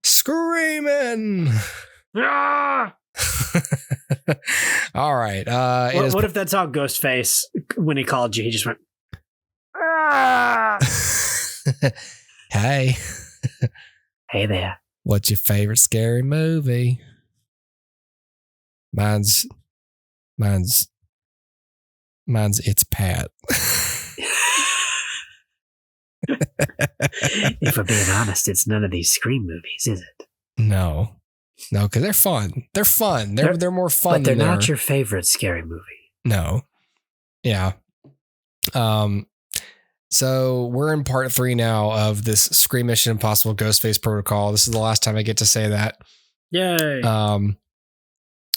screaming. Ah! All right. What if that's how Ghostface, when he called you, he just went, ah! Hey. Hey there. What's your favorite scary movie? Mine's It's Pat. If we're being honest, it's none of these Scream movies, is it? No, because they're fun. They're fun. They're more fun. But they're not your favorite scary movie. No. Yeah. So we're in part 3 now of this ScreaMission Impossible Ghostface Protocol. This is the last time I get to say that. Yay.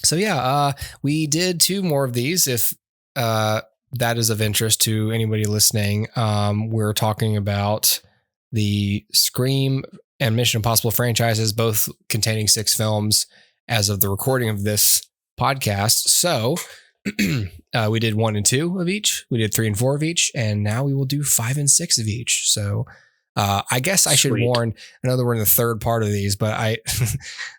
So yeah, we did 2 more of these. If that is of interest to anybody listening, we're talking about the Scream and Mission Impossible franchises, both containing 6 films as of the recording of this podcast. So we did 1 and 2 of each. We did 3 and 4 of each, and now we will do 5 and 6 of each. So I guess I should warn. I know that we're in the third part of these, but I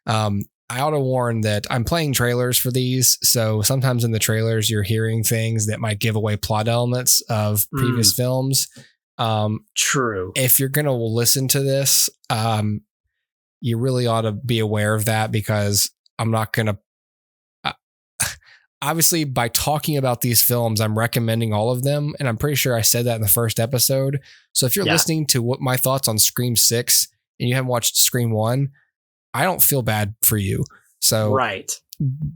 ought to warn that I'm playing trailers for these. So sometimes in the trailers, you're hearing things that might give away plot elements of previous films. True. If you're going to listen to this, you really ought to be aware of that, because I'm not going to. Obviously, by talking about these films, I'm recommending all of them. And I'm pretty sure I said that in the first episode. So if you're listening to what my thoughts on Scream 6 and you haven't watched Scream 1, I don't feel bad for you. So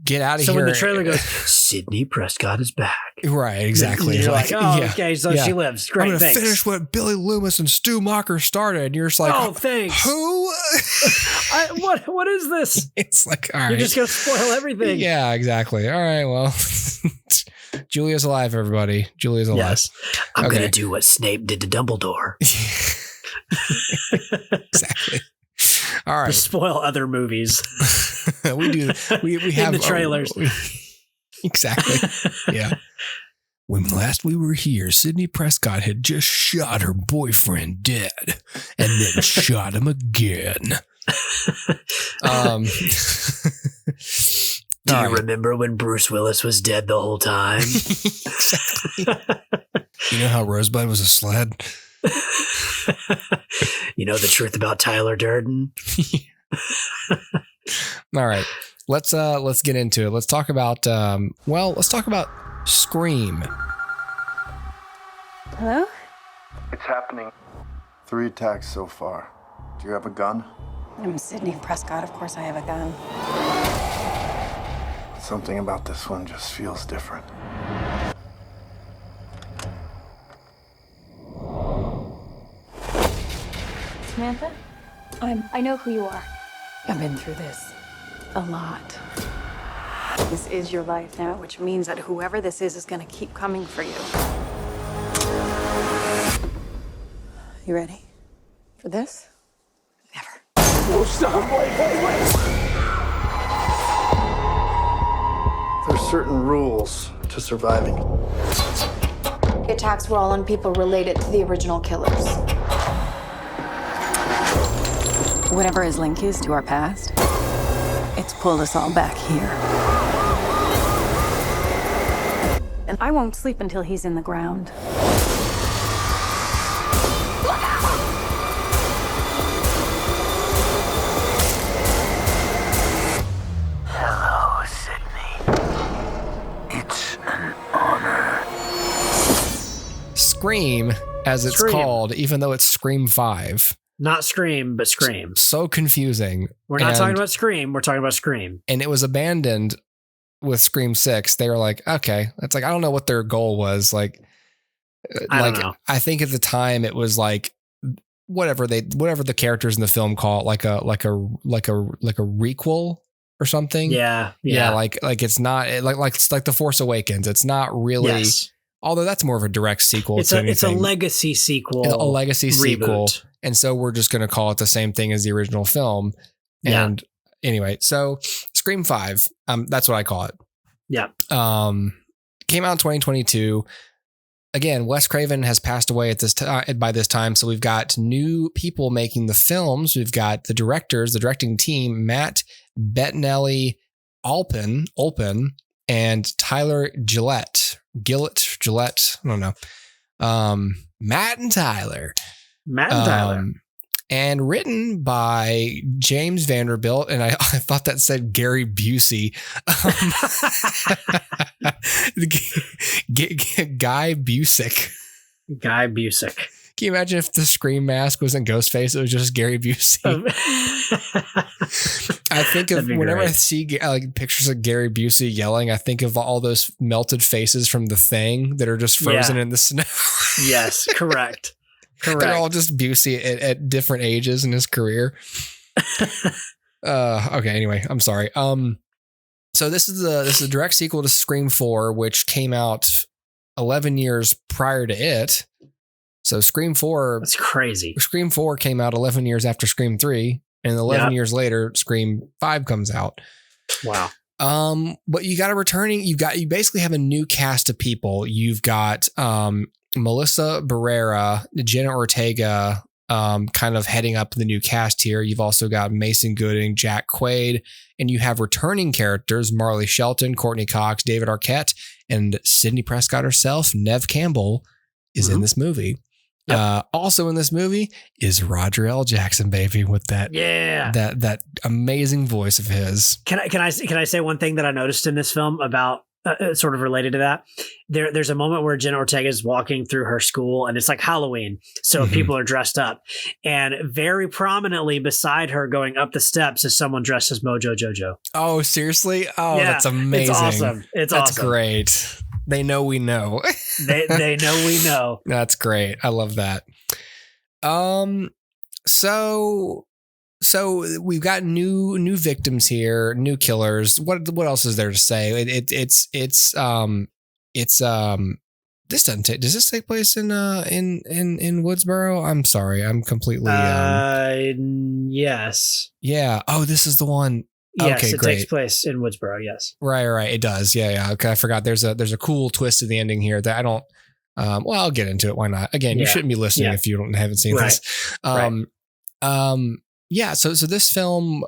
get out of here. So when the trailer goes, Sidney Prescott is back. Right, exactly. You're like, okay, so she lives. Great, I'm going to finish what Billy Loomis and Stu Macher started. And you're just like, oh, thanks. Who? What is this? It's like, all right. You're just going to spoil everything. Yeah, exactly. All right, well, Julia's alive, everybody. Julia's alive. Yes. I'm going to do what Snape did to Dumbledore. Exactly. All right. To spoil other movies. We do. We have in the trailers. Exactly. Yeah. When last we were here, Sidney Prescott had just shot her boyfriend dead and then shot him again. Do you remember when Bruce Willis was dead the whole time? Exactly. You know how Rosebud was a sled? You know the truth about Tyler Durden? All right. Let's get into it. Let's talk about Scream. Hello? It's happening. 3 attacks so far. Do you have a gun? I'm Sidney Prescott. Of course I have a gun. Something about this one just feels different. Samantha? I know who you are. I've been through this a lot. This is your life now, which means that whoever this is going to keep coming for you. You ready for this? Never. Oh, stop! Wait! There's certain rules to surviving. The attacks were all on people related to the original killers. Whatever his link is to our past, it's pulled us all back here. And I won't sleep until he's in the ground. Hello, Sidney. It's an honor. Scream, as it's called, even though it's Scream 5. Not Scream, but Scream. So confusing. We're not talking about Scream. We're talking about Scream. And it was abandoned with Scream 6. They were like, okay. It's like, I don't know what their goal was. Like, I don't know. I think at the time it was like, whatever the characters in the film call it, like a requel or something. Yeah. Like it's not like The Force Awakens. It's not really. Yes. Although that's more of a direct sequel. It's a legacy sequel. A legacy sequel. Reboot. And so we're just going to call it the same thing as the original film. And anyway, so Scream 5, that's what I call it. Yeah. Came out in 2022. again, Wes Craven has passed away at this by this time. So we've got new people making the films. We've got the directors, the directing team, Matt Bettinelli Alpin, and Tyler Gillette. I don't know. Matt and Tyler. And written by James Vanderbilt, and I thought that said Gary Busey. Guy Busick. Guy Busick. Can you imagine if the Scream mask wasn't Ghostface? It was just Gary Busey. I think of whenever I see like pictures of Gary Busey yelling, I think of all those melted faces from The Thing that are just frozen in the snow. Yes, correct. They're all just Busey at different ages in his career. Okay. Anyway, I'm sorry. So this is a direct sequel to Scream 4, which came out 11 years prior to it. So Scream 4. That's crazy. Scream 4 came out 11 years after Scream 3, and 11 years later, Scream 5 comes out. Wow. But you basically have a new cast of people. You've got Melissa Barrera, Jenna Ortega, kind of heading up the new cast here. You've also got Mason Gooding, Jack Quaid, and you have returning characters, Marley Shelton, Courtney Cox, David Arquette, and Sidney Prescott herself, Neve Campbell, is in this movie. Yep. Also in this movie is Roger L. Jackson, baby, with that that amazing voice of his. Can I say one thing that I noticed in this film about sort of related to that? There's a moment where Jenna Ortega is walking through her school, and it's like Halloween, so people are dressed up, and very prominently beside her, going up the steps, is someone dressed as Mojo Jojo. Oh, seriously? Oh, yeah, that's amazing! It's awesome. That's great. They know we know. they know we know. That's great. I love that. So we've got new victims here, new killers. What else is there to say? It's this doesn't take. Does this take place in Woodsboro? I'm sorry, I'm completely. Yes. Yeah. Oh, this is the one. Yes, okay, it great. takes place in Woodsboro. Yes. Right. It does. Yeah. Okay, I forgot. There's a cool twist to the ending here that I don't. Well, I'll get into it. Why not? Again, you shouldn't be listening if you haven't seen this. Yeah. So this film,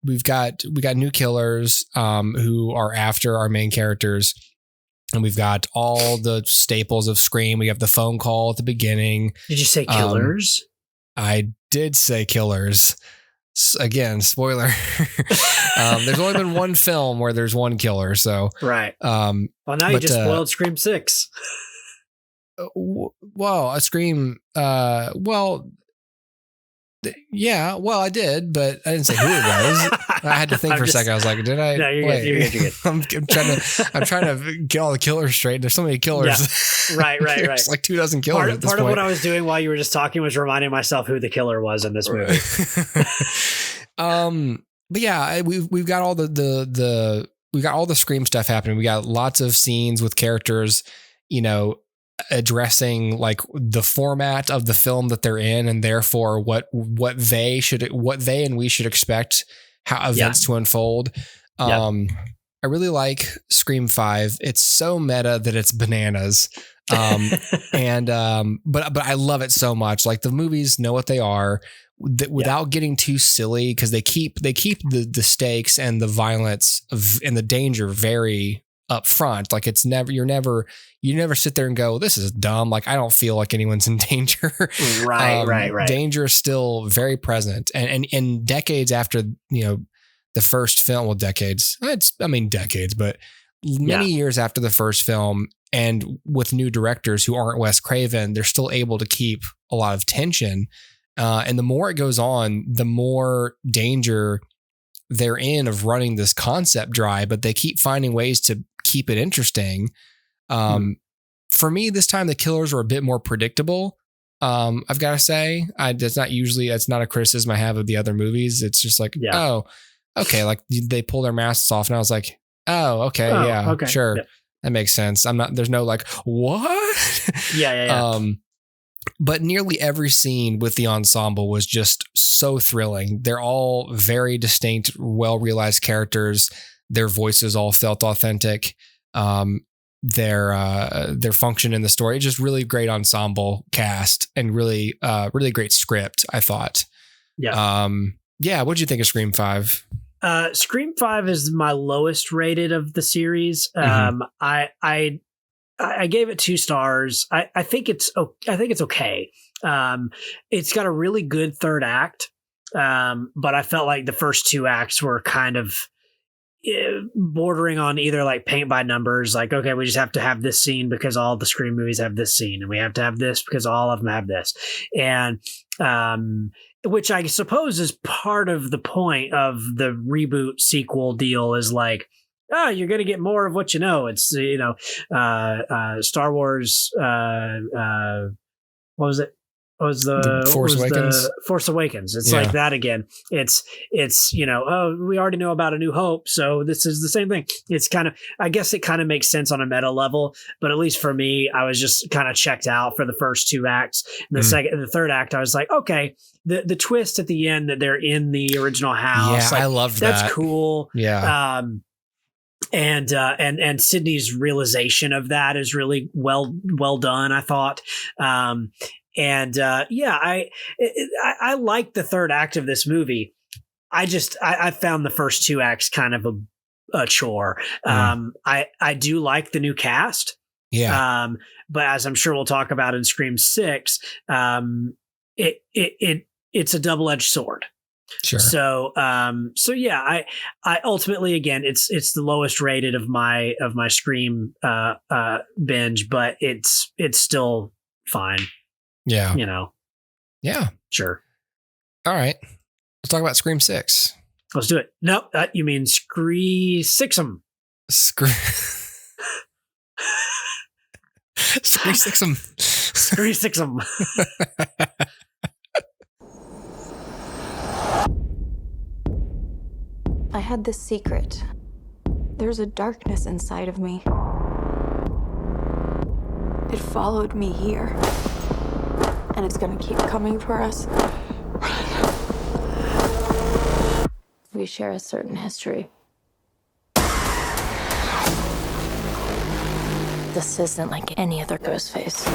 we got new killers who are after our main characters, and we've got all the staples of Scream. We have the phone call at the beginning. Did you say killers? I did say killers. Again, spoiler. There's only been one film where there's one killer, so right. Well, now you just spoiled Scream 6. Well, a Scream. Yeah, well, I did, but I didn't say who it was. I had to think for a second. I was like, did I? No, you're good. You're good. I'm trying to get all the killers straight. There's so many killers. Yeah. Right. There's like 24 killers at this part point. of what I was doing while you were just talking was reminding myself who the killer was in this movie. But yeah, we've got all we got all the Scream stuff happening. We got lots of scenes with characters, addressing like the format of the film that they're in, and therefore what they and we should expect how events to unfold. I really like Scream 5. It's so meta that it's bananas. But I love it so much. Like, the movies know what they are without getting too silly, because they keep the stakes and the violence and the danger very up front. Like, it's never, you never sit there and go, this is dumb. Like, I don't feel like anyone's in danger. Right. Danger is still very present. And decades after, the first film, well, decades, but many years after the first film, and with new directors who aren't Wes Craven, they're still able to keep a lot of tension. And the more it goes on, the more danger they're in of running this concept dry, but they keep finding ways to keep it interesting. For me, this time the killers were a bit more predictable. I've got to say, that's not a criticism I have of the other movies. It's just like, oh, okay. Like, they pull their masks off, and I was like, oh, okay. Okay. Sure. Yeah. That makes sense. There's no like, what? Yeah. But nearly every scene with the ensemble was just so thrilling. They're all very distinct, well-realized characters. Their voices all felt authentic. their function in the story. Just really great ensemble cast and really great script, I thought. Yeah. What'd you think of Scream 5? Scream 5 is my lowest rated of the series. I gave it 2 stars. I think it's okay. It's got a really good third act. But I felt like the first 2 acts were kind of bordering on either like paint by numbers, like, okay, we just have to have this scene because all the Scream movies have this scene, and we have to have this because all of them have this. And, which I suppose is part of the point of the reboot sequel deal, is like, oh, you're going to get more of what you know. It's, Star Wars, what was it? The Force Awakens. Force Awakens. It's like that again. It's we already know about A New Hope, so this is the same thing. It's kind of, I guess it kind of makes sense on a meta level, but at least for me, I was just kind of checked out for the first 2 acts. And the third act, I was like, okay, the twist at the end that they're in the original house. Yeah, I loved that. That's cool. Yeah. And Sydney's realization of that is really well done, I thought. I like the third act of this movie. I found the first 2 acts kind of a chore. I do like the new cast. Yeah. But as I'm sure we'll talk about in Scream 6, it's a double-edged sword. Sure. So I ultimately, again, it's the lowest rated of my Scream binge, but it's still fine. Yeah. Yeah. Sure. All right. Let's talk about Scream 6. Let's do it. No, you mean Scree-Six'em. Scree-Six'em. Scree-Six'em. I had this secret. There's a darkness inside of me. It followed me here. And it's gonna keep coming for us. We share a certain history. This isn't like any other Ghostface.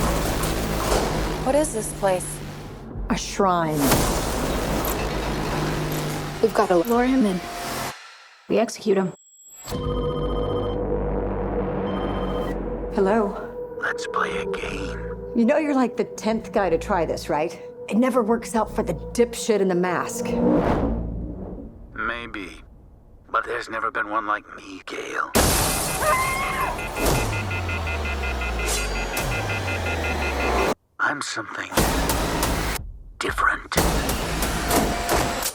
What is this place? A shrine. We've got to lure him in. We execute him. Hello. Let's play a game. You know you're like the 10th guy to try this, right? It never works out for the dipshit in the mask. Maybe. But there's never been one like me, Gail. I'm something different.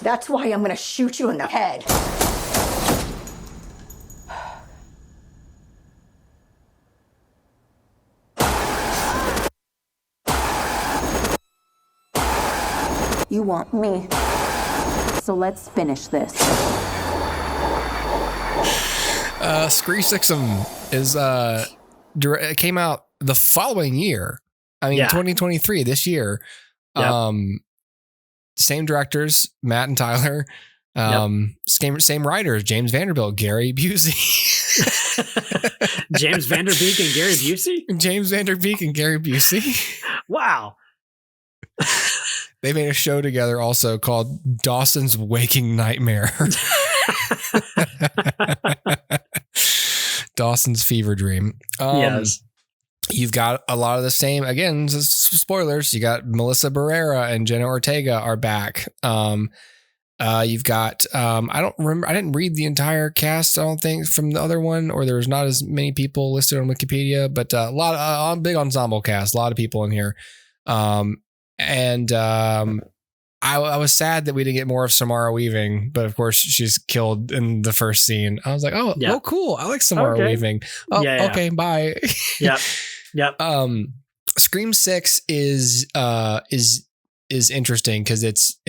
That's why I'm gonna shoot you in the head. You want me. So let's finish this. Scree-Six'em is it came out the following year. I mean, 2023, this year. Yep. Same directors, Matt and Tyler. Same writers, James Vanderbilt, Gary Busey. James Vanderbeek and Gary Busey? James Vanderbeek and Gary Busey. Wow. They made a show together also called Dawson's Waking Nightmare. Dawson's Fever Dream. Yes. You've got a lot of the same, again, spoilers. You got Melissa Barrera and Jenna Ortega are back. You've got, I don't remember, I didn't read the entire cast, I don't think, from the other one, or there's not as many people listed on Wikipedia, but a lot of big ensemble cast, a lot of people in here. I was sad that we didn't get more of Samara Weaving, but of course she's killed in the first scene. I was like, oh, cool. I like Samara Weaving. Oh, okay, bye. Yep. Scream 6 is interesting because it's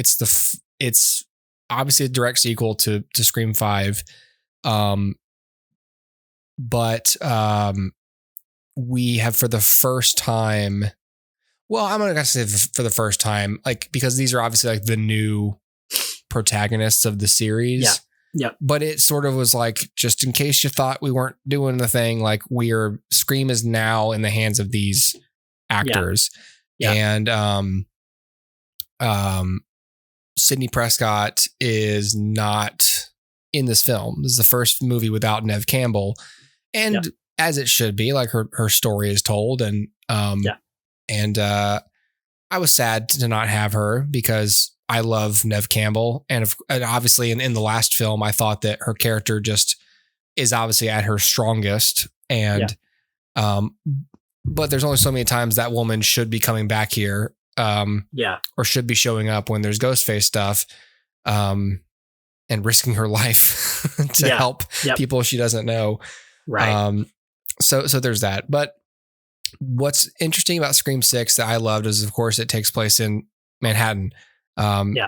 obviously a direct sequel to Scream 5. But we have for the first time. Well, I'm going to say for the first time, like, because these are obviously like the new protagonists of the series. Yep. But it sort of was like, just in case you thought we weren't doing the thing, like Scream is now in the hands of these actors. Yeah. And Sidney Prescott is not in this film. This is the first movie without Neve Campbell. And as it should be, like her story is told. And I was sad to not have her because I love Neve Campbell. And obviously in the last film, I thought that her character just is obviously at her strongest. And, but there's only so many times that woman should be coming back here. Or should be showing up when there's Ghostface stuff, and risking her life to help people she doesn't know. Right. So there's that. But what's interesting about Scream 6 that I loved is, of course, it takes place in Manhattan.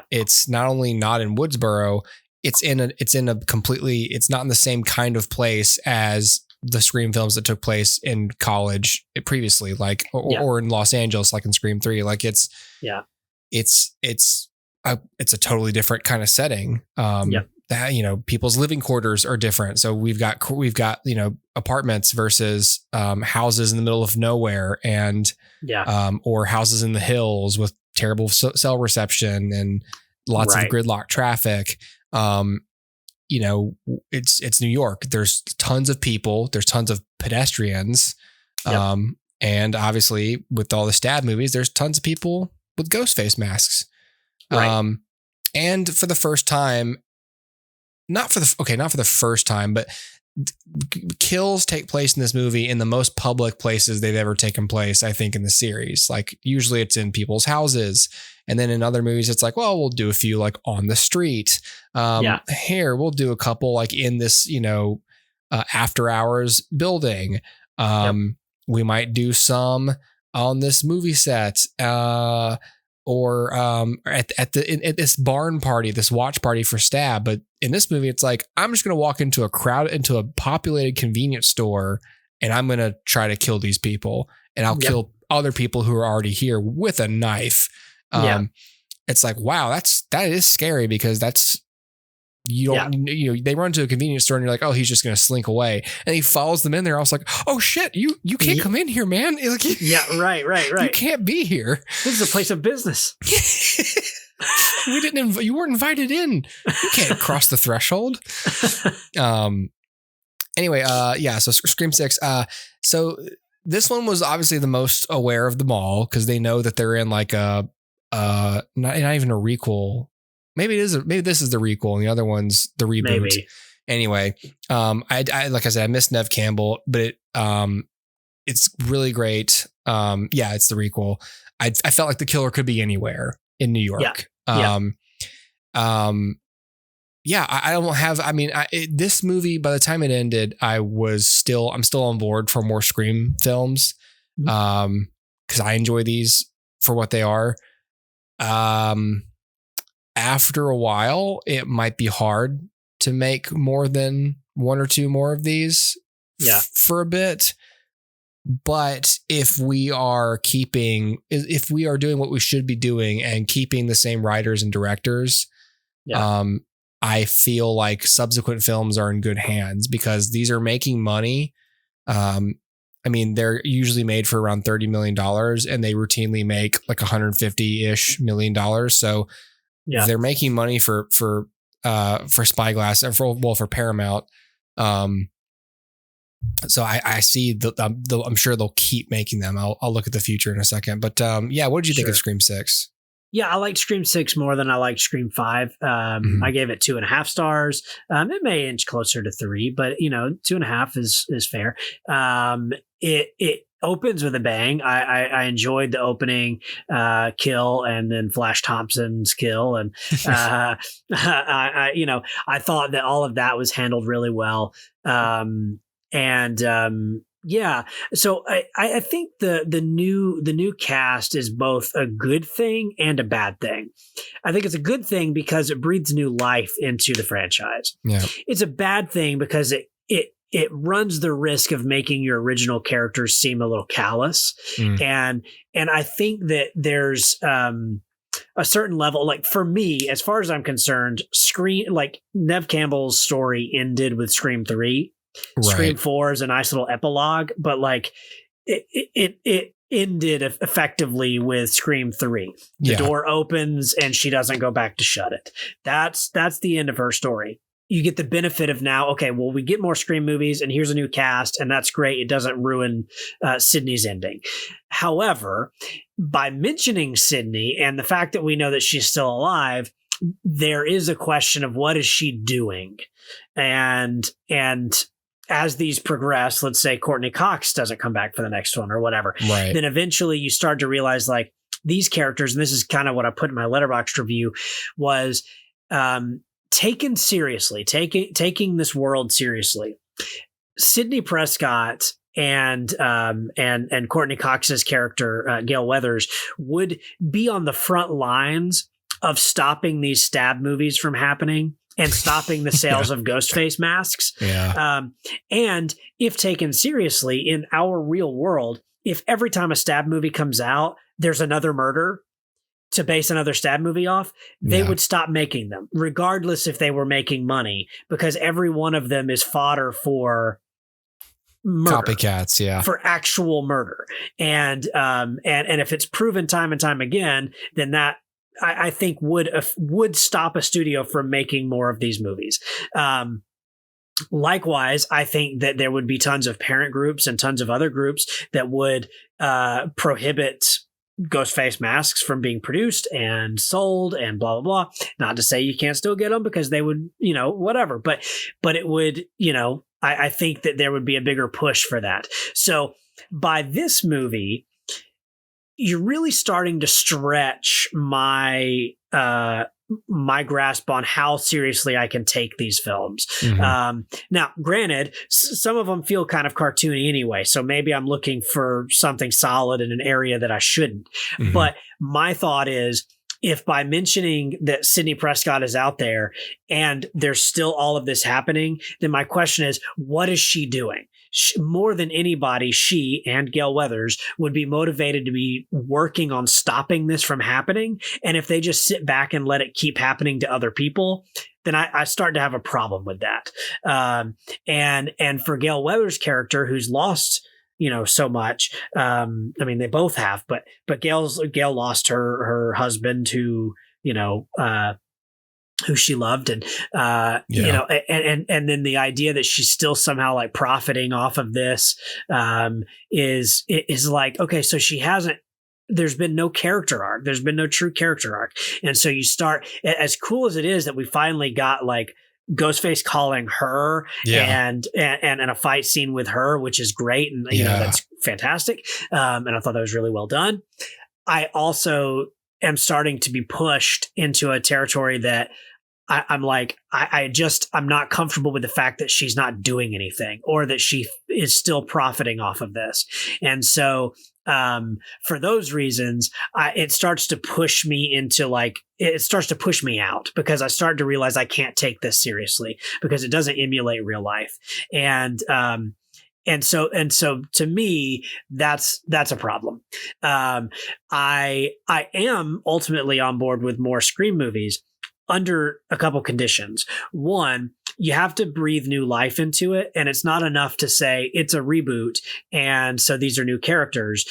It's not only not in Woodsboro, it's not in the same kind of place as the Scream films that took place in college previously, like, or in Los Angeles, like in Scream 3. Like it's a totally different kind of setting. That, you know, people's living quarters are different. So we've got, you know, apartments versus, houses in the middle of nowhere and, or houses in the hills with terrible cell reception and lots of gridlock traffic. You know, it's New York. There's tons of people. There's tons of pedestrians. And obviously with all the stab movies, there's tons of people with Ghostface masks. Right. And for the first time, not for the first time, but kills take place in this movie in the most public places they've ever taken place, I think, in the series. Like usually it's in people's houses. And then in other movies, it's like, well, we'll do a few like on the street. Here, we'll do a couple like in this, you know, after hours building. We might do some on this movie set, or at this barn party, this watch party for Stab. But in this movie, it's like, I'm just going to walk into a populated convenience store and I'm going to try to kill these people, and I'll kill other people who are already here with a knife. It's like, wow, that is scary, because that's, you know, they run to a convenience store and you're like, oh, he's just going to slink away. And he follows them in there. I was like, oh shit, you can't come in here, man. Like, right. You can't be here. This is a place of business. You weren't invited in. You can't cross the threshold. Anyway, so Scream 6. So this one was obviously the most aware of them all, because they know that they're in like not even a requel. Maybe this is the requel and the other one's the reboot. Maybe. Anyway, I like I said, I missed Neve Campbell, but it's really great. It's the requel. I felt like the killer could be anywhere in New York. I don't have, this movie, by the time it ended, I'm still on board for more Scream films. Cause I enjoy these for what they are. After a while, it might be hard to make more than one or two more of these for a bit. But if we are doing what we should be doing and keeping the same writers and directors, I feel like subsequent films are in good hands, because these are making money. They're usually made for around $30 million and they routinely make like $150-ish million. So they're making money for Spyglass and for Paramount. So I see I'm sure they'll keep making them. I'll look at the future in a second, but what did you think of Scream 6? Yeah, I liked Scream 6 more than I liked Scream 5. I gave it 2.5 stars. It may inch closer to 3, but 2.5 is fair. It opens with a bang. I enjoyed the opening kill and then Flash Thompson's kill, and I thought that all of that was handled really well. So I think the new cast is both a good thing and a bad thing. I think it's a good thing because it breathes new life into the franchise. Yeah. It's a bad thing because it runs the risk of making your original characters seem a little callous. And I think that there's a a certain level, like for me, as far as I'm concerned, Nev Campbell's story ended with Scream 3. Right. Scream 4 is a nice little epilogue, but like it ended effectively with Scream 3. The door opens and she doesn't go back to shut it. That's the end of her story. You get the benefit of now, okay, well, we get more Scream movies and here's a new cast, and that's great. It doesn't ruin Sydney's ending. However, by mentioning Sydney and the fact that we know that she's still alive, there is a question of what is she doing? And as these progress, let's say Courtney Cox doesn't come back for the next one or whatever, right. Then eventually you start to realize like these characters, and this is kind of what I put in my Letterboxd review, was taken seriously, taking this world seriously. Sidney Prescott and Courtney Cox's character, Gale Weathers, would be on the front lines of stopping these stab movies from happening and stopping the sales of Ghostface masks. Yeah. And if taken seriously in our real world, if every time a stab movie comes out, there's another murder to base another stab movie off, they would stop making them, regardless if they were making money, because every one of them is fodder for murder, copycats, for actual murder. And if it's proven time and time again, then that I think would stop a studio from making more of these movies. Likewise, I think that there would be tons of parent groups and tons of other groups that would prohibit Ghostface masks from being produced and sold and blah, blah, blah. Not to say you can't still get them, because they would, whatever. But it would, I think that there would be a bigger push for that. So by this movie, you're really starting to stretch my grasp on how seriously I can take these films. Mm-hmm. Now, granted, some of them feel kind of cartoony anyway, so maybe I'm looking for something solid in an area that I shouldn't. Mm-hmm. But my thought is, if by mentioning that Sidney Prescott is out there and there's still all of this happening, then my question is, what is she doing? More than anybody, she and Gale Weathers would be motivated to be working on stopping this from happening. And if they just sit back and let it keep happening to other people, then I start to have a problem with that. And for Gale Weathers' character, who's lost, so much. I mean, they both have, but Gale lost her husband who she loved, and and then the idea that she's still somehow like profiting off of this is like, okay, so there's been no character arc. There's been no true character arc. And so you start, as cool as it is that we finally got like Ghostface calling her and a fight scene with her, which is great. And that's fantastic. And I thought that was really well done. I also am starting to be pushed into a territory that I'm like, I'm not comfortable with the fact that she's not doing anything, or that she is still profiting off of this. And so for those reasons, it starts to push me into it starts to push me out, because I start to realize I can't take this seriously because it doesn't emulate real life. And so to me, that's a problem. I am ultimately on board with more Scream movies under a couple conditions. One, you have to breathe new life into it, and it's not enough to say it's a reboot and so these are new characters.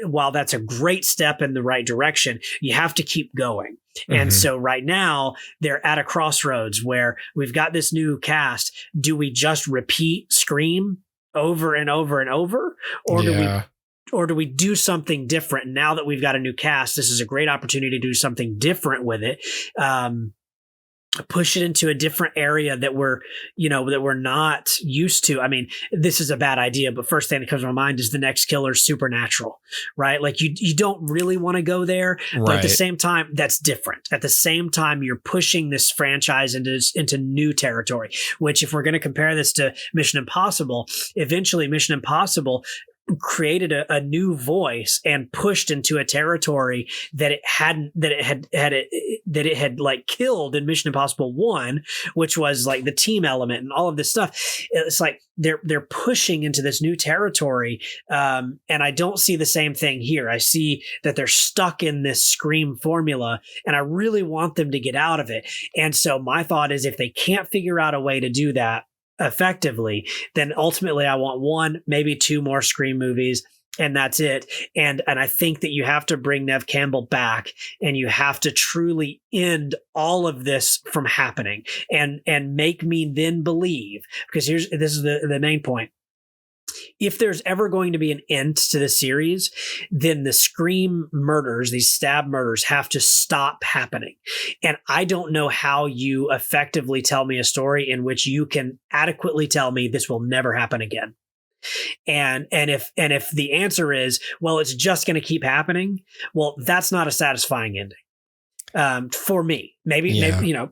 While that's a great step in the right direction, you have to keep going. Mm-hmm. And so right now they're at a crossroads where we've got this new cast. Do we just repeat Scream over and over and over, or do we do something different? Now that we've got a new cast, this is a great opportunity to do something different with it. Push it into a different area that we're not used to. I mean, this is a bad idea, but first thing that comes to my mind is the next killer Supernatural, right? Like you don't really want to go there, but at the same time, that's different. At the same time, you're pushing this franchise into new territory, which if we're going to compare this to Mission Impossible, eventually Mission Impossible created a new voice and pushed into a territory that it had like killed in Mission Impossible 1, which was like the team element and all of this stuff. It's like they're pushing into this new territory, and I don't see the same thing here. I see that they're stuck in this Scream formula, and I really want them to get out of it. And so my thought is, if they can't figure out a way to do that effectively, then ultimately I want 1, maybe 2 more Scream movies, and that's it. And I think that you have to bring Neve Campbell back, and you have to truly end all of this from happening, and make me then believe, because this is the main point. If there's ever going to be an end to the series, then the Scream murders, these stab murders, have to stop happening. And I don't know how you effectively tell me a story in which you can adequately tell me this will never happen again. And if the answer is, well, it's just going to keep happening, well, that's not a satisfying ending. For me, maybe,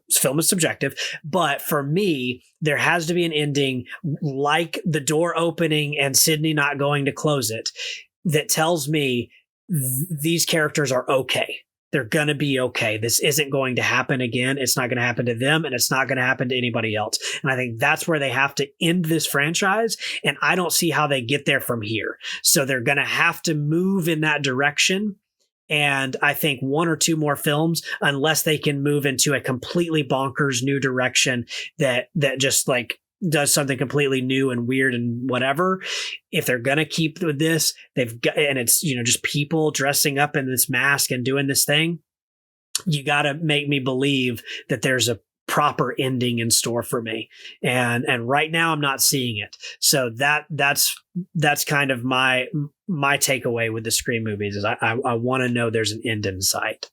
film is subjective, but for me, there has to be an ending like the door opening and Sydney not going to close it that tells me these characters are okay. They're going to be okay. This isn't going to happen again. It's not going to happen to them, and it's not going to happen to anybody else. And I think that's where they have to end this franchise. And I don't see how they get there from here. So they're going to have to move in that direction. And I think 1 or 2 more films, unless they can move into a completely bonkers new direction that just like does something completely new and weird and whatever. If they're going to keep with this, they've got, and it's, just people dressing up in this mask and doing this thing. You got to make me believe that there's a proper ending in store for me. And right now I'm not seeing it. So that's kind of my takeaway with the Scream movies is I want to know there's an end in sight.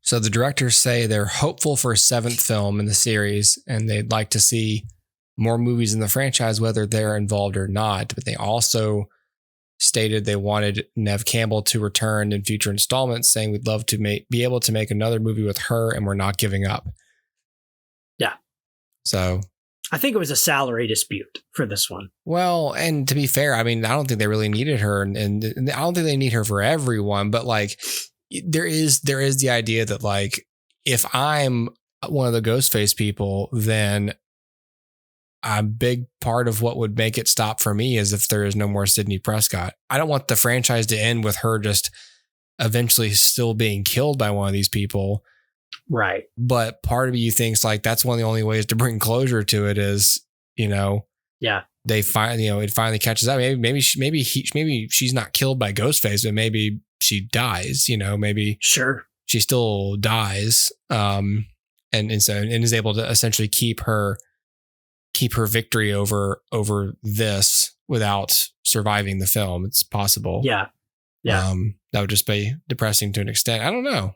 So the directors say they're hopeful for a 7th film in the series, and they'd like to see more movies in the franchise, whether they're involved or not. But they also stated they wanted Neve Campbell to return in future installments, saying we'd love to be able to make another movie with her, and we're not giving up. Yeah. So I think it was a salary dispute for this one. Well, and to be fair, I mean, I don't think they really needed her, and I don't think they need her for everyone, but like there is the idea that like if I'm one of the Ghostface people, then a big part of what would make it stop for me is if there is no more Sidney Prescott. I don't want the franchise to end with her just eventually still being killed by one of these people. Right. But part of you thinks like that's one of the only ways to bring closure to it is, yeah, they find, it finally catches up. Maybe she's not killed by Ghostface, but maybe she dies, maybe sure she still dies. And is able to essentially keep her victory over this without surviving the film. It's possible. Yeah. Yeah. That would just be depressing to an extent. I don't know.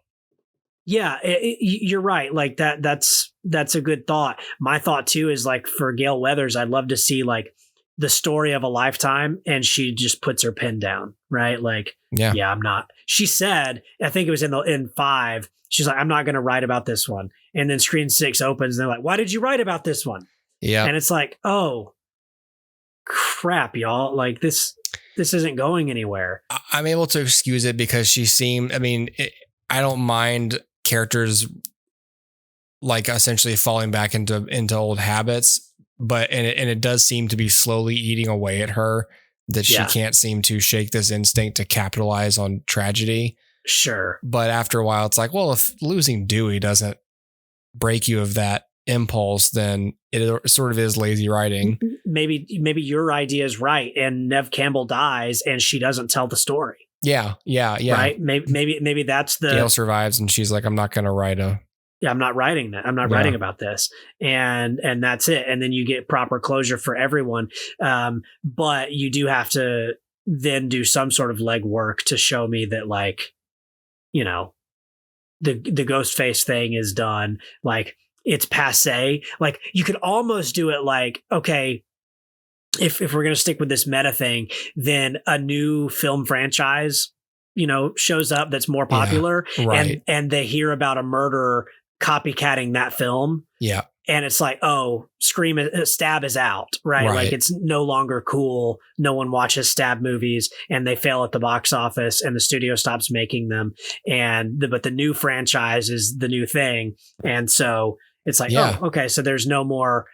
Yeah, you're right. Like that's a good thought. My thought too is like for Gail Weathers, I'd love to see like the story of a lifetime, and she just puts her pen down, right? Like, yeah, I'm not. She said, I think it was in 5. She's like, I'm not going to write about this one. And then Screen 6 opens, and they're like, why did you write about this one? Yeah, and it's like, oh, crap, y'all! Like this isn't going anywhere. I'm able to excuse it because she seemed. I mean, I don't mind characters like essentially falling back into old habits, but it does seem to be slowly eating away at her, that she can't seem to shake this instinct to capitalize on tragedy. Sure. But after a while it's like, well, if losing Dewey doesn't break you of that impulse, then it sort of is lazy writing. Maybe your idea is right, and Neve Campbell dies and she doesn't tell the story. Yeah. Right. Maybe that's the Gail survives, and she's like, I'm not going to write I'm not writing that. I'm not writing about this. And that's it. And then you get proper closure for everyone. But you do have to then do some sort of legwork to show me that, like, the Ghostface thing is done. Like, it's passé. Like, you could almost do it like, okay, if we're going to stick with this meta thing, then a new film franchise, shows up that's more popular, right. and they hear about a murderer copycatting that film. Yeah. and it's like, oh, Stab is out, right? Like it's no longer cool. No one watches Stab movies, and they fail at the box office, and the studio stops making them. But the new franchise is the new thing, and so it's like, oh, okay, so there's no more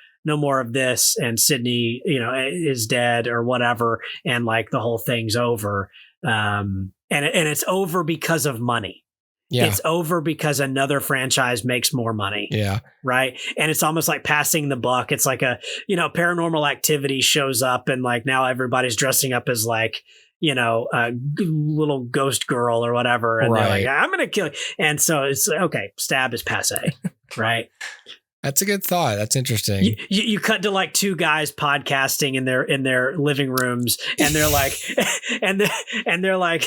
of this, and Sydney, is dead or whatever, and like the whole thing's over. And it's over because of money. Yeah. It's over because another franchise makes more money. Yeah. Right. And it's almost like passing the buck. It's like Paranormal Activity shows up, and like now everybody's dressing up as like, a little ghost girl or whatever. And they're like, I'm going to kill you. And so it's okay. Stab is passe. Right. That's a good thought. That's interesting. You cut to like two guys podcasting in their living rooms, and they're like, and they're like,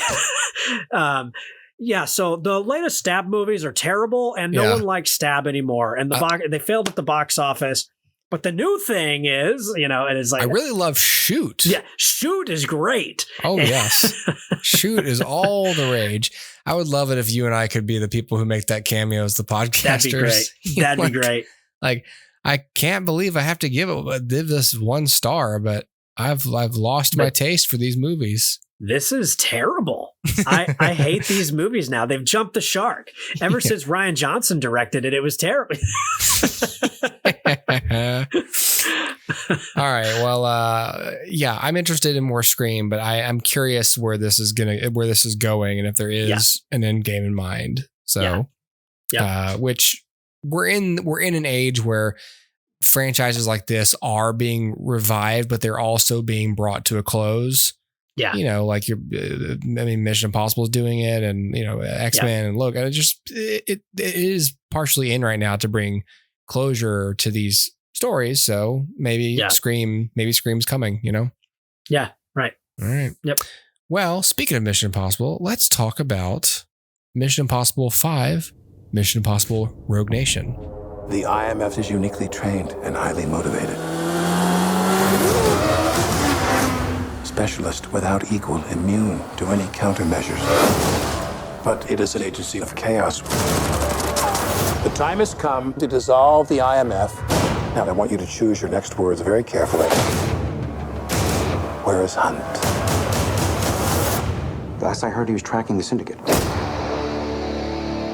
yeah, so the latest Stab movies are terrible, and no one likes Stab anymore, and they failed at the box office. But the new thing is, and it's like, I really love Shoot. Yeah, Shoot is great. Oh yes, Shoot is all the rage. I would love it if you and I could be the people who make that cameo as the podcasters. That'd be great. Like, I can't believe I have to give this 1 star, but I've lost my taste for these movies. This is terrible. I hate these movies now. They've jumped the shark. Ever since Rian Johnson directed it, it was terrible. All right. Well, I'm interested in more Scream, but I'm curious where this is going, and if there is an end game in mind. So, which we're in an age where franchises like this are being revived, but they're also being brought to a close. Yeah. Like Mission Impossible is doing it, and, X-Men and look, and it is partially in right now to bring closure to these stories. So maybe Scream's coming, Yeah. Right. All right. Yep. Well, speaking of Mission Impossible, let's talk about Mission Impossible 5, Mission Impossible Rogue Nation. The IMF is uniquely trained and highly motivated. Specialist without equal, immune to any countermeasures. But it is an agency of chaos. The time has come to dissolve the IMF. Now, I want you to choose your next words very carefully. Where is Hunt? Last I heard, he was tracking the syndicate.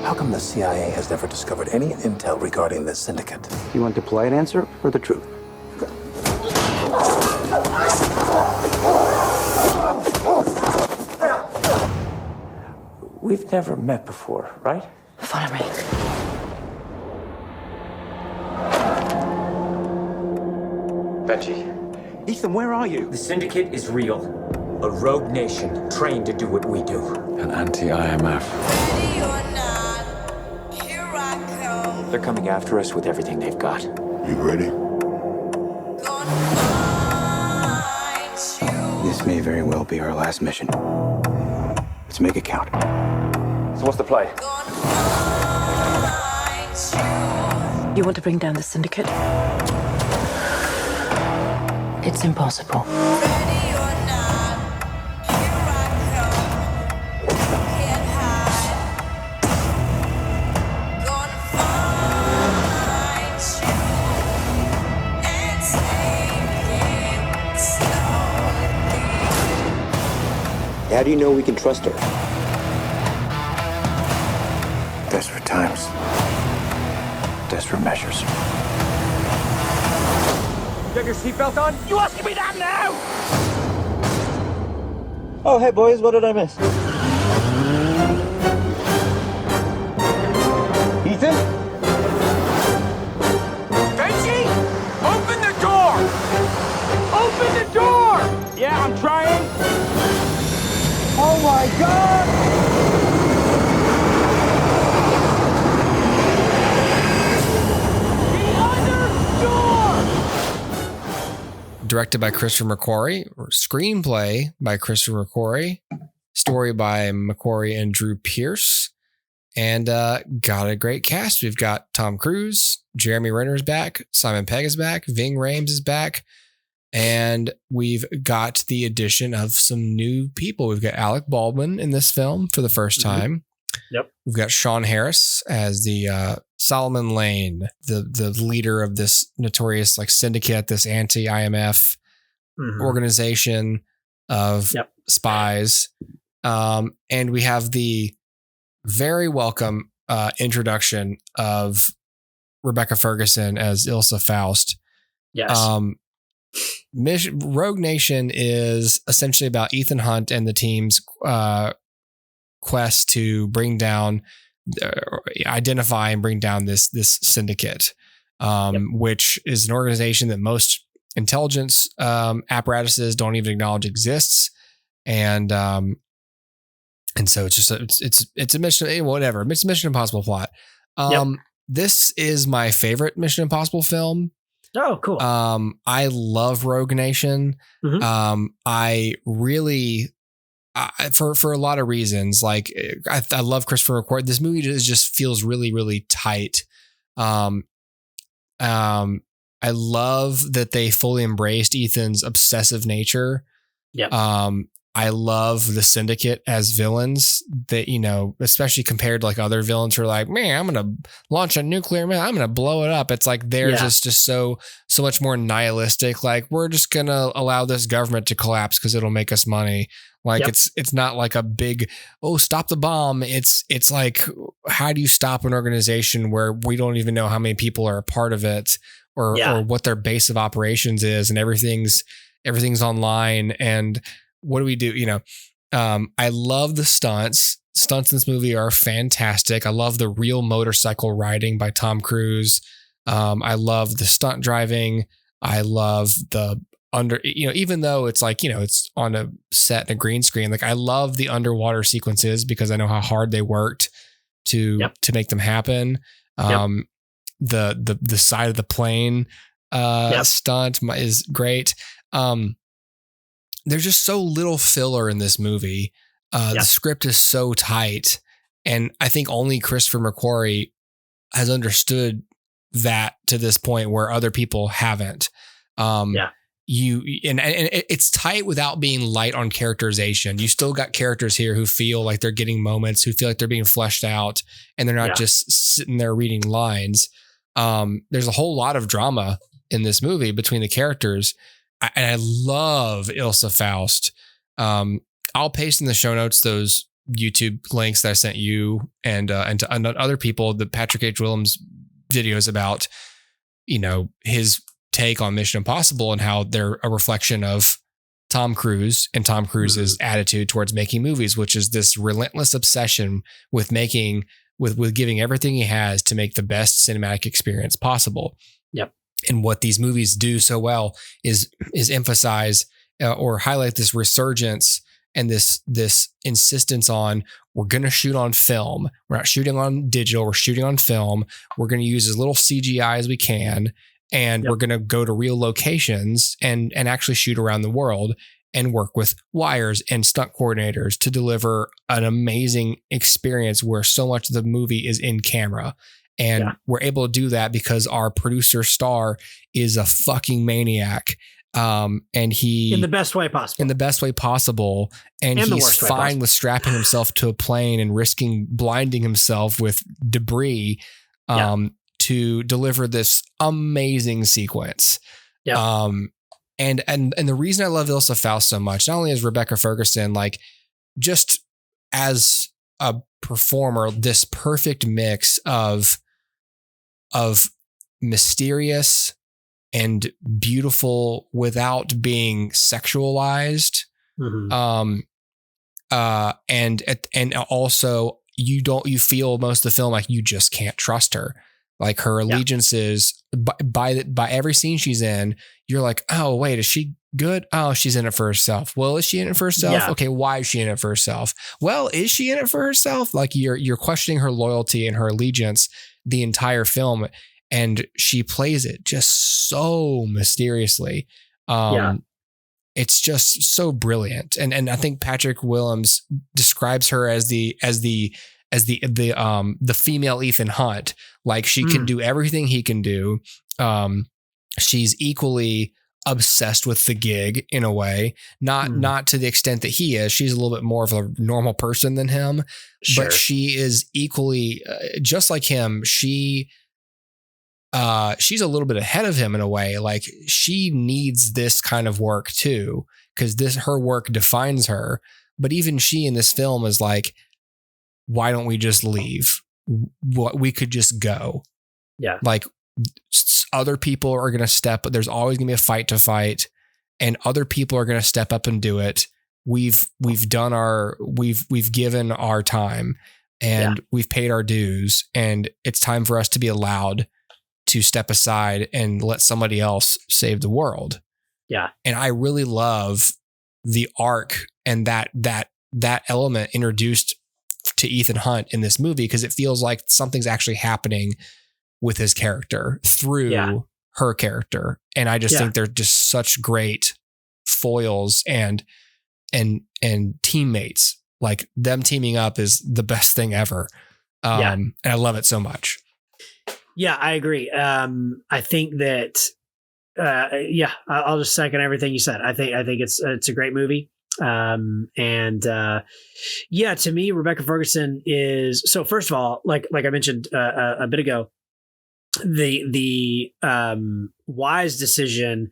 How come the CIA has never discovered any intel regarding this syndicate? You want the polite answer or the truth? We've never met before, right? Follow me. Benji. Ethan, where are you? The syndicate is real. A rogue nation trained to do what we do. An anti-IMF. They're coming after us with everything they've got. You ready? This may very well be our last mission. Let's make it count. So what's the play? You want to bring down the syndicate? It's impossible. How do you know we can trust her? Desperate times. Desperate measures. You have your seatbelt on? You asking me that now? Oh, hey boys, what did I miss? Ethan? Benji! Open the door! Open the door! Yeah, I'm trying. Oh my God! The other door! Directed by Christopher McQuarrie, or screenplay by Christopher McQuarrie, story by McQuarrie and Drew Pearce, and got a great cast. We've got Tom Cruise, Jeremy Renner's back, Simon Pegg is back, Ving Rhames is back. And we've got the addition of some new people. We've got Alec Baldwin in this film for the first time. Yep. We've got Sean Harris as the Solomon Lane, the leader of this notorious like syndicate, this anti-IMF organization of spies. And we have the very welcome introduction of Rebecca Ferguson as Ilsa Faust. Yes. Rogue Nation is essentially about Ethan Hunt and the team's quest to bring down, identify and bring down this syndicate, which is an organization that most intelligence apparatuses don't even acknowledge exists, and so it's just it's a mission, whatever. It's a Mission Impossible plot. This is my favorite Mission Impossible film. Oh, cool. I love Rogue Nation. I really, for a lot of reasons, like I love Christopher McQuarrie. This movie just feels really, really tight. I love that they fully embraced Ethan's obsessive nature. I love the syndicate as villains that, you know, especially compared to like other villains who are like, man, I'm going to launch a nuclear man. I'm going to blow it up. It's like, they're just so much more nihilistic. Like, we're just going to allow this government to collapse because it'll make us money. Like it's not like a big, stop the bomb. It's like, how do you stop an organization where we don't even know how many people are a part of it or what their base of operations is, and everything's online, and what do we do? You know, I love the stunts. Stunts in this movie are fantastic. I love the real motorcycle riding by Tom Cruise. I love the stunt driving. I love the even though it's like, you know, it's on a set and a green screen. Like, I love the underwater sequences because I know how hard they worked to make them happen. The side of the plane stunt is great. There's just so little filler in this movie. The script is so tight. And I think only Christopher McQuarrie has understood that to this point where other people haven't. And it's tight without being light on characterization. You still got characters here who feel like they're getting moments, who feel like they're being fleshed out, and they're not just sitting there reading lines. There's a whole lot of drama in this movie between the characters. And I love Ilsa Faust. I'll paste in the show notes those YouTube links that I sent you and to other people, the Patrick H. Willems videos about, you know, his take on Mission Impossible and how they're a reflection of Tom Cruise and Tom Cruise's attitude towards making movies, which is this relentless obsession with giving everything he has to make the best cinematic experience possible. And what these movies do so well is emphasize or highlight this resurgence and this insistence on, we're going to shoot on film. We're not shooting on digital. We're shooting on film. We're going to use as little CGI as we can. And we're going to go to real locations and actually shoot around the world and work with wires and stunt coordinators to deliver an amazing experience where so much of the movie is in camera. And we're able to do that because our producer star is a fucking maniac. And he in the best way possible. And he's fine with strapping himself to a plane and risking blinding himself with debris to deliver this amazing sequence. And the reason I love Ilsa Faust so much, not only is Rebecca Ferguson, like, just as a performer, this perfect mix of mysterious and beautiful without being sexualized. And also you feel most of the film like you just can't trust her. Like, her allegiances by every scene she's in, you're like, oh wait, is she good? Oh, she's in it for herself. Well, is she in it for herself? Okay, why is she in it for herself? Well, is she in it for herself? Like, you're questioning her loyalty and her allegiance the entire film, and she plays it just so mysteriously. It's just so brilliant. And I think Patrick Willems describes her as the female Ethan Hunt. Like, she can do everything he can do. She's equally obsessed with the gig in a way, not to the extent that he is. She's a little bit more of a normal person than him, but she is equally just like him. She's a little bit ahead of him in a way. Like she needs this kind of work too, because her work defines her. But even she in this film is like, why don't we just leave? We could just go. Yeah. Like other people are going to step, there's always going to be a fight to fight, and other people are going to step up and do it. We've given our time, and we've paid our dues, and it's time for us to be allowed to step aside and let somebody else save the world. Yeah. And I really love the arc and that element introduced to Ethan Hunt in this movie, because it feels like something's actually happening with his character through her character. And I just think they're just such great foils and teammates. Like them teaming up is the best thing ever. And I love it so much. Yeah, I agree. I think that, I'll just second everything you said. I think it's a great movie. To me, Rebecca Ferguson is, so first of all, like I mentioned a bit ago, the wise decision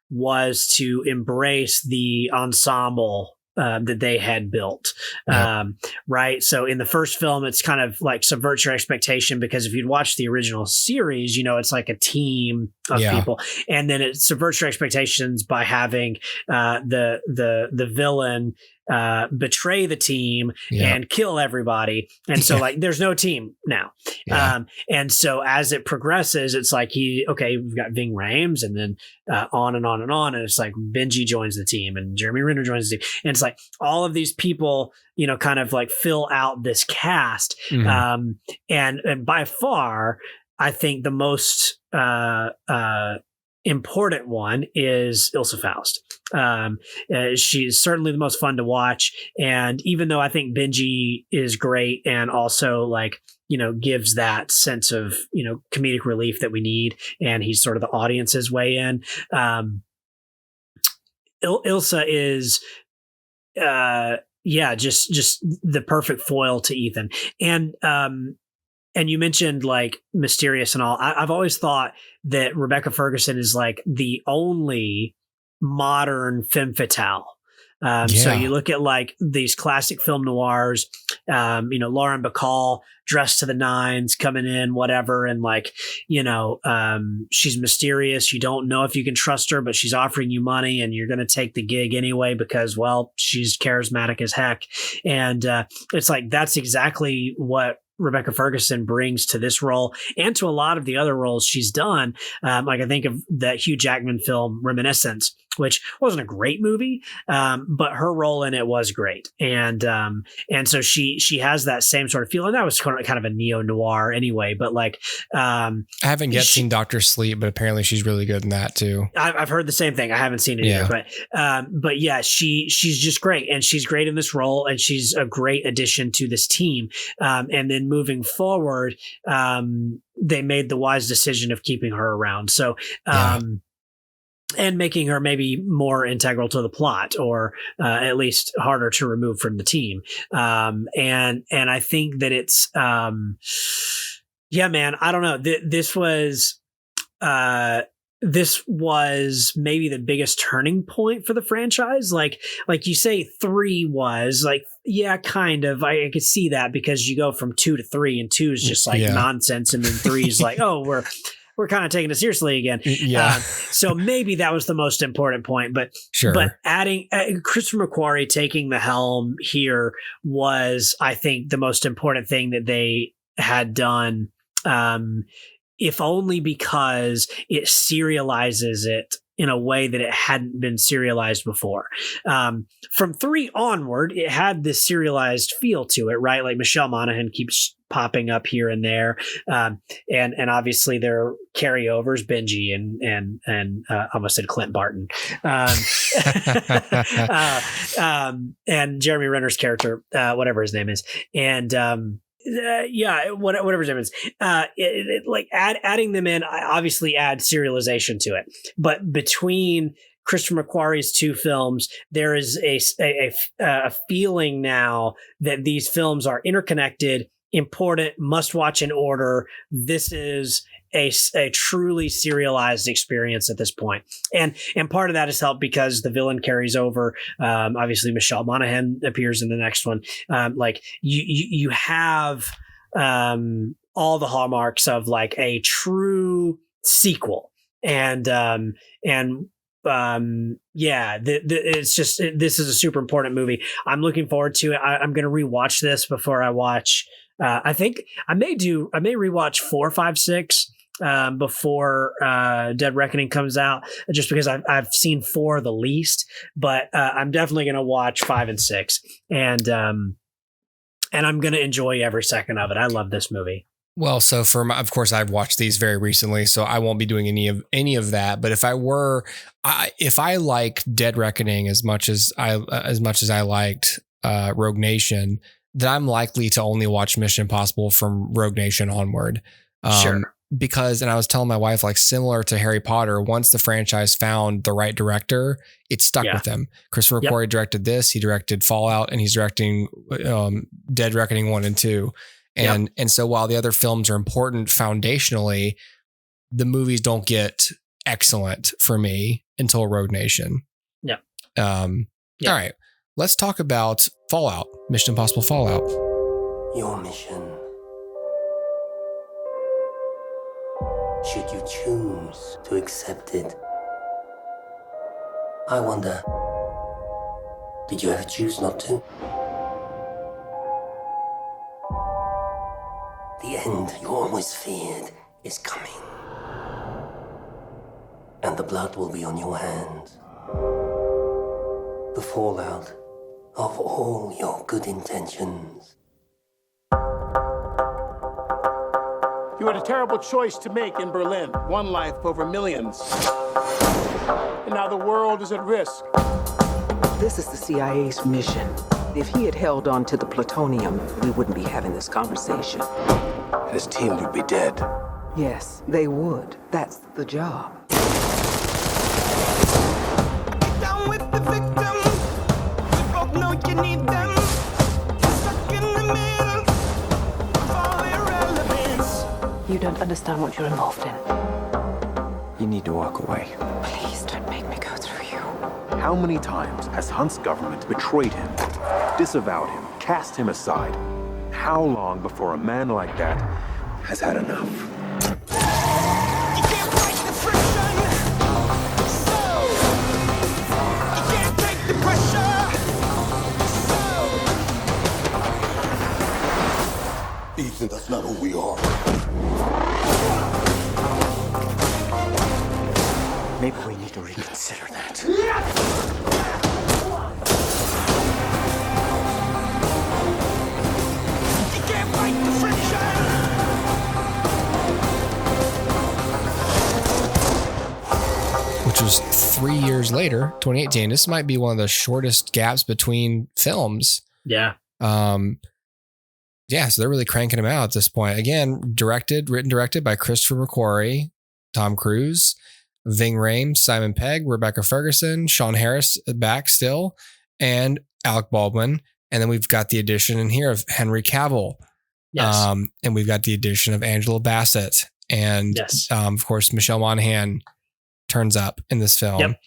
was to embrace the ensemble that they had built. Right. So in the first film, it's kind of like subverts your expectation, because if you'd watched the original series, it's like a team of people, and then it subverts your expectations by having the villain betray the team and kill everybody. And so like, there's no team now. And so as it progresses, it's like we've got Ving Rhames, and then on and on and on. And it's like Benji joins the team, and Jeremy Renner joins the team. And it's like all of these people, kind of like fill out this cast. And by far, I think the most important one is Ilsa Faust. She's certainly the most fun to watch. And even though I think Benji is great and also like, gives that sense of, comedic relief that we need, and he's sort of the audience's way in, Ilsa is, just the perfect foil to Ethan. And you mentioned like mysterious and all. I've always thought that Rebecca Ferguson is like the only modern femme fatale. So you look at like these classic film noirs, Lauren Bacall dressed to the nines coming in, whatever. And like, she's mysterious. You don't know if you can trust her, but she's offering you money, and you're going to take the gig anyway, because, well, she's charismatic as heck. And it's like, that's exactly what Rebecca Ferguson brings to this role and to a lot of the other roles she's done. Like I think of that Hugh Jackman film Reminiscence, which wasn't a great movie, but her role in it was great. And so she has that same sort of feel. And that was kind of a neo-noir anyway, but like, I haven't yet seen Dr. Sleep, but apparently she's really good in that too. I've heard the same thing. I haven't seen it either, but yeah, she's just great. And she's great in this role, and she's a great addition to this team. And then moving forward, they made the wise decision of keeping her around. So, and making her maybe more integral to the plot, or at least harder to remove from the team. And I think that it's, man, I don't know. This was maybe the biggest turning point for the franchise. Like you say, 3 was like, yeah, kind of. I could see that, because you go from 2 to 3, and 2 is just like nonsense, and then 3 is like, oh, we're kind of taking it seriously again. So maybe that was the most important point, but adding Christopher McQuarrie taking the helm here was, I think, the most important thing that they had done. If only because it serializes it in a way that it hadn't been serialized before. From 3 onward, it had this serialized feel to it, right? Like Michelle Monaghan keeps popping up here and there. And obviously there are carryovers, Benji and I almost said Clint Barton. And Jeremy Renner's character, whatever his name is. And Whatever his name is. Adding them in obviously adds serialization to it. But between Christopher McQuarrie's two films, there is a feeling now that these films are interconnected, important, must watch in order. This is a truly serialized experience at this point. And part of that is helped because the villain carries over. Obviously Michelle Monaghan appears in the next one. You have all the hallmarks of like a true sequel. It's just, this is a super important movie. I'm looking forward to it. I'm going to rewatch this before I watch. I think I may rewatch 4, 5, 6 before Dead Reckoning comes out, just because I've seen 4 the least. But I'm definitely going to watch 5 and 6, and I'm going to enjoy every second of it. I love this movie. Well, so of course, I've watched these very recently, so I won't be doing any of that. But if I liked Dead Reckoning as much as I liked Rogue Nation, then I'm likely to only watch Mission Impossible from Rogue Nation onward. Sure. Because, and I was telling my wife, like similar to Harry Potter, once the franchise found the right director, it stuck with him. Christopher McQuarrie directed this, he directed Fallout, and he's directing Dead Reckoning 1 and 2. And so while the other films are important foundationally, the movies don't get excellent for me until Rogue Nation. Yeah. All right. Let's talk about Fallout, Mission Impossible Fallout. Your mission. Should you choose to accept it? I wonder, did you ever choose not to? The end you always feared is coming. And the blood will be on your hands. The fallout of all your good intentions. You had a terrible choice to make in Berlin. One life over millions. And now the world is at risk. This is the CIA's mission. If he had held on to the plutonium, we wouldn't be having this conversation. His team would be dead. Yes, they would. That's the job. Get down with the victims. We both know you need them. Stuck in the middle of all irrelevance. You don't understand what you're involved in. You need to walk away. Please don't make me go through you. How many times has Hunt's government betrayed him, disavowed him, cast him aside? How long before a man like that has had enough? You can't fight the friction. So, you can't take the pressure. So, Ethan, that's not who we are. Maybe we need to reconsider that. Which was 3 years later, 2018. This might be one of the shortest gaps between films. Yeah. So they're really cranking them out at this point. Again, written, directed by Christopher McQuarrie, Tom Cruise, Ving Rhames, Simon Pegg, Rebecca Ferguson, Sean Harris back still, and Alec Baldwin. And then we've got the addition in here of Henry Cavill. Yes. And we've got the addition of Angela Bassett. And of course, Michelle Monaghan turns up in this film. Yep.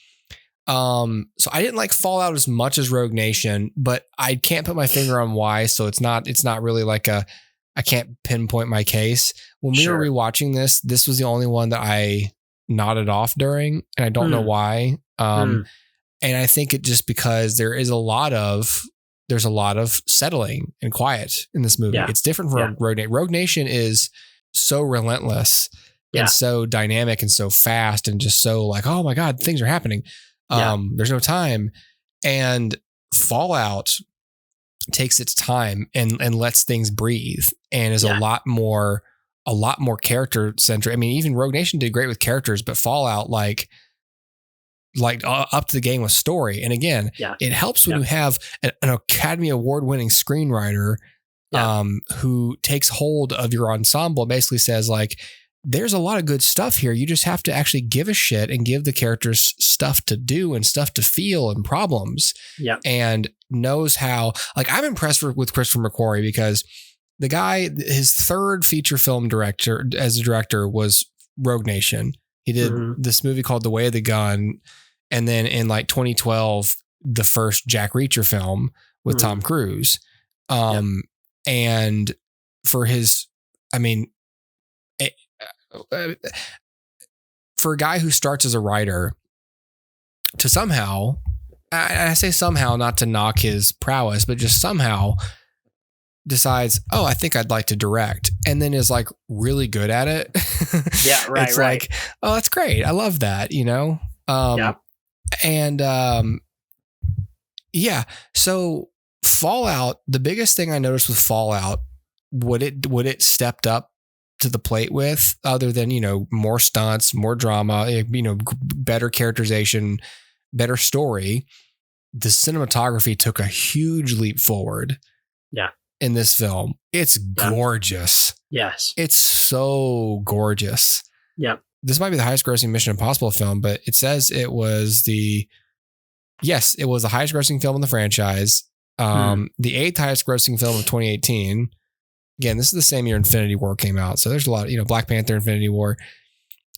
So I didn't like Fallout as much as Rogue Nation, but I can't put my finger on why. So it's not really like I can't pinpoint my case. When we were rewatching this was the only one that I nodded off during, and I don't know why. And I think it just because there's a lot of settling and quiet in this movie. It's different from Rogue Nation. Rogue Nation is so relentless and so dynamic and so fast and just so like, oh my God, things are happening. There's no time. And Fallout takes its time and lets things breathe and is a lot more character centric. I mean, even Rogue Nation did great with characters, but Fallout like up to the game with story. And again, it helps when you have an Academy Award winning screenwriter who takes hold of your ensemble, basically says like, there's a lot of good stuff here. You just have to actually give a shit and give the characters stuff to do and stuff to feel and problems. Yeah. And knows how, like, I'm impressed with Christopher McQuarrie because the guy, his third feature film director as a director was Rogue Nation. He did this movie called The Way of the Gun. And then in like 2012, the first Jack Reacher film with Tom Cruise. And for his, I mean, for a guy who starts as a writer to somehow, I say somehow not to knock his prowess, but just somehow decides, oh, I think I'd like to direct, and then is like really good at it. Yeah, right. It's like, oh, that's great. I love that, you know? And yeah. So Fallout, the biggest thing I noticed with Fallout, what it stepped up to the plate with, other than, you know, more stunts, more drama, you know, better characterization, better story, the cinematography took a huge leap forward. Yeah. In this film. It's gorgeous. Yes. It's so gorgeous. Yeah. This might be the highest grossing Mission Impossible film, but it says it was the highest grossing film in the franchise. The 8th highest grossing film of 2018. Again, this is the same year Infinity War came out. So there's a lot of, you know, Black Panther, Infinity War.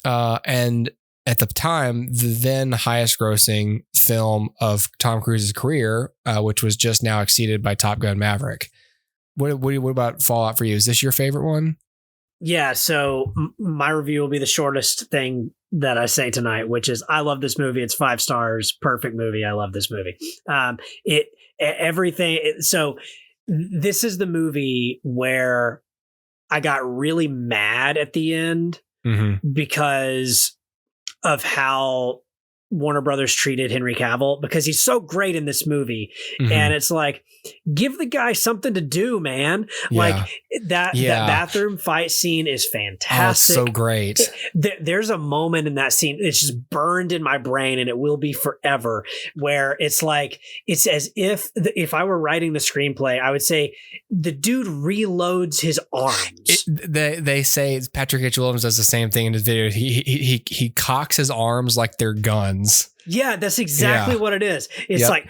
And at the time, the then highest grossing film of Tom Cruise's career, which was just now exceeded by Top Gun Maverick. What about Fallout for you? Is this your favorite one? Yeah. So my review will be the shortest thing that I say tonight, which is I love this movie. It's 5 stars. Perfect movie. I love this movie. So this is the movie where I got really mad at the end because of how Warner Brothers treated Henry Cavill, because he's so great in this movie. And it's like, give the guy something to do, man. Yeah. Like that bathroom fight scene is fantastic. Oh, it's so great. There's a moment in that scene, it's just burned in my brain, and it will be forever, where it's like, it's as if I were writing the screenplay, I would say the dude reloads his arms. They say Patrick H. Williams does the same thing in his video. He cocks his arms like they're guns. Yeah, that's exactly what it is. It's like,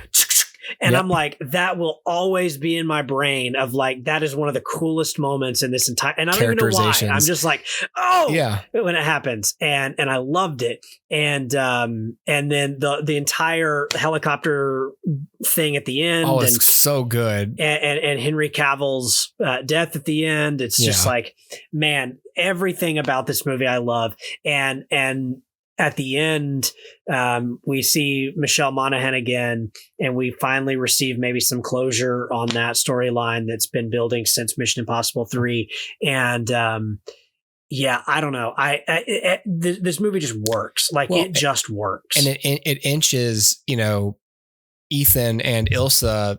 and I'm like, that will always be in my brain of like, that is one of the coolest moments in this entire, and I don't even know why. I'm just like, oh, yeah, when it happens. And I loved it. And then the entire helicopter thing at the end. Oh, it's so good. And Henry Cavill's death at the end. It's just like, man, everything about this movie I love. And at the end, we see Michelle Monaghan again, and we finally receive maybe some closure on that storyline that's been building since Mission Impossible 3. And I don't know. This movie just works. Like, it just works. And it inches, you know, Ethan and Ilsa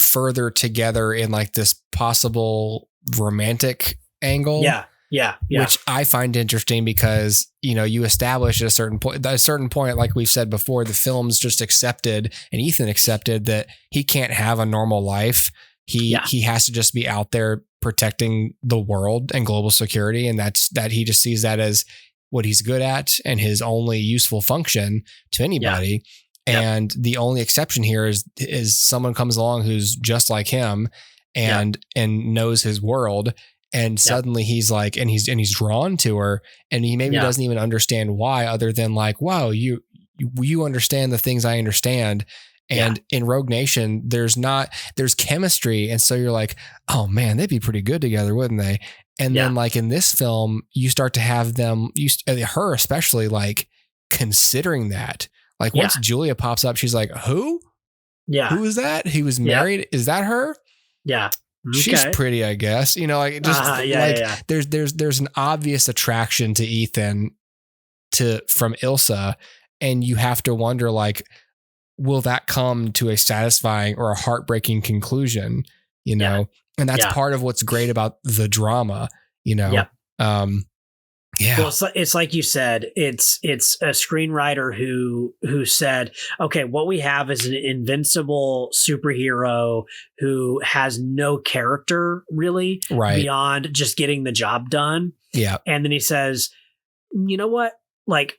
further together in like this possible romantic angle. Yeah. Which I find interesting because, you know, you establish at a certain point, like we've said before, the film's just accepted, and Ethan accepted that he can't have a normal life. He has to just be out there protecting the world and global security. And that he just sees that as what he's good at and his only useful function to anybody. Yeah. And the only exception here is someone comes along who's just like him and knows his world. And suddenly he's like, and he's drawn to her, and he maybe doesn't even understand why, other than like, wow, you understand the things I understand. And in Rogue Nation, there's chemistry. And so you're like, oh man, they'd be pretty good together, wouldn't they? And then like in this film, you start to have them, her especially, like considering that, like once Julia pops up, she's like, who? Yeah. Who is that? He was married. Is that her? Yeah. Okay. She's pretty, I guess, you know, like just there's an obvious attraction to Ethan from Ilsa, and you have to wonder, like, will that come to a satisfying or a heartbreaking conclusion, you know? And that's part of what's great about the drama, you know? Yeah. Well, it's like you said, it's a screenwriter who said, okay, what we have is an invincible superhero who has no character really beyond just getting the job done. Yeah. And then he says, you know what? Like,